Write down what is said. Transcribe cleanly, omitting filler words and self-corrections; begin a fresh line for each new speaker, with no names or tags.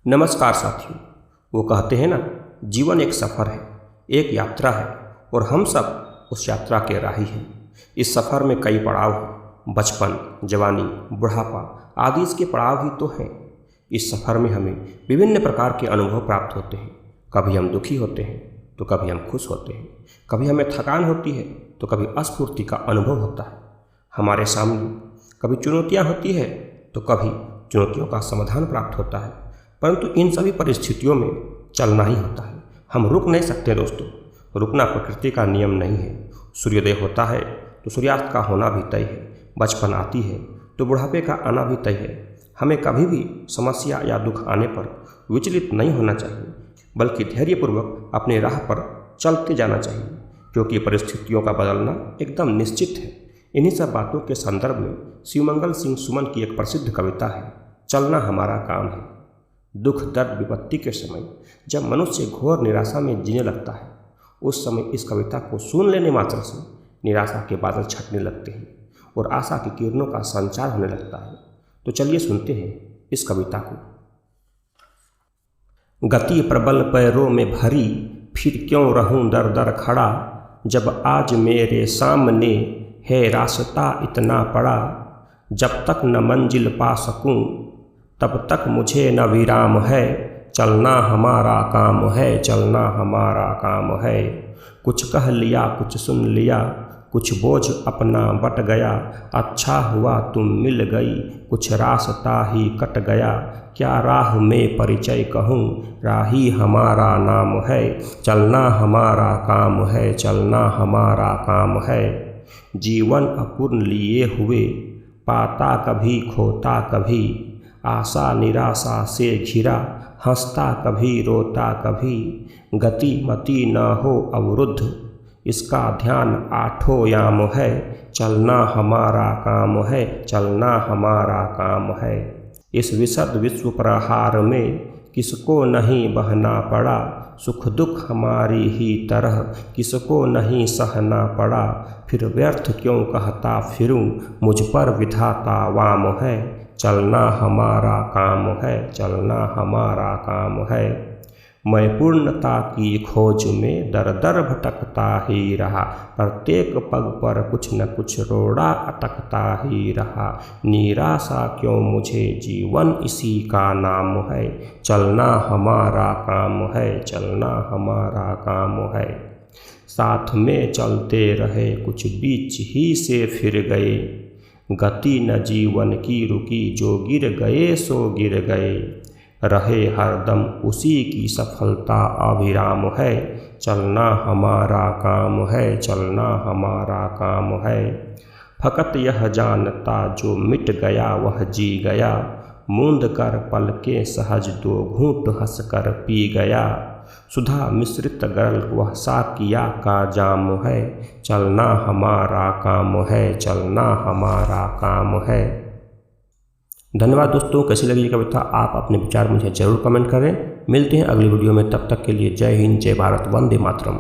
नमस्कार साथियों। वो कहते हैं ना, जीवन एक सफ़र है, एक यात्रा है और हम सब उस यात्रा के राही हैं। इस सफ़र में कई पड़ाव हैं, बचपन, जवानी, बुढ़ापा आदि इसके पड़ाव ही तो हैं। इस सफ़र में हमें विभिन्न प्रकार के अनुभव प्राप्त होते हैं। कभी हम दुखी होते हैं तो कभी हम खुश होते हैं, कभी हमें थकान होती है तो कभी अस्फूर्ति का अनुभव होता है। हमारे सामने कभी चुनौतियाँ होती है तो कभी चुनौतियों का समाधान प्राप्त होता है, परंतु इन सभी परिस्थितियों में चलना ही होता है। हम रुक नहीं सकते दोस्तों, रुकना प्रकृति का नियम नहीं है। सूर्योदय होता है तो सूर्यास्त का होना भी तय है। बचपन आती है तो बुढ़ापे का आना भी तय है। हमें कभी भी समस्या या दुख आने पर विचलित नहीं होना चाहिए, बल्कि धैर्यपूर्वक अपने राह पर चलते जाना चाहिए, क्योंकि परिस्थितियों का बदलना एकदम निश्चित है। इन्हीं सब बातों के संदर्भ में शिवमंगल सिंह सुमन की एक प्रसिद्ध कविता है, चलना हमारा काम है। दुख, दर्द, विपत्ति के समय जब मनुष्य घोर निराशा में जीने लगता है, उस समय इस कविता को सुन लेने मात्र से निराशा के बादल छटने लगते हैं और आशा की किरणों का संचार होने लगता है। तो चलिए सुनते हैं इस कविता को। गति प्रबल पैरों में भरी, फिर क्यों रहूं दर दर खड़ा, जब आज मेरे सामने है रास्ता इतना बड़ा। जब तक न मंजिल पा सकूं तब तक मुझे न विराम है, चलना हमारा काम है, चलना हमारा काम है। कुछ कह लिया, कुछ सुन लिया, कुछ बोझ अपना बट गया। अच्छा हुआ तुम मिल गई, कुछ रास्ता ही कट गया। क्या राह में परिचय कहूँ, राही हमारा नाम है, चलना हमारा काम है, चलना हमारा काम है। जीवन अपूर्ण लिए हुए, पाता कभी खोता कभी, आशा निराशा से घिरा, हंसता कभी रोता कभी। गति मति न हो अवरुद्ध, इसका ध्यान आठों याम है, चलना हमारा काम है, चलना हमारा काम है। इस विशद विश्व प्रहार में किसको नहीं बहना पड़ा, सुख दुख हमारी ही तरह किसको नहीं सहना पड़ा। फिर व्यर्थ क्यों कहता फिरूं, मुझ पर विधाता वाम है, चलना हमारा काम है, चलना हमारा काम है। मैं पूर्णता की खोज में दर दर भटकता ही रहा, प्रत्येक पग पर कुछ न कुछ रोड़ा अटकता ही रहा। निराशा क्यों मुझे, जीवन इसी का नाम है, चलना हमारा काम है, चलना हमारा काम है। साथ में चलते रहे, कुछ बीच ही से फिर गए, गति न जीवन की रुकी, जो गिर गए सो गिर गए। रहे हरदम उसी की सफलता अविराम है, चलना हमारा काम है, चलना हमारा काम है। फकत यह जानता जो मिट गया वह जी गया, मूंद कर पलके सहज दो घूंट हंस कर पी गया। सुधा मिश्रित गरल वह साकिया का जाम है, चलना हमारा काम है, चलना हमारा काम है। धन्यवाद दोस्तों। कैसी लगी ये कविता, आप अपने विचार मुझे जरूर कमेंट करें। मिलते हैं अगली वीडियो में, तब तक के लिए जय हिंद, जय भारत, वंदे मातरम।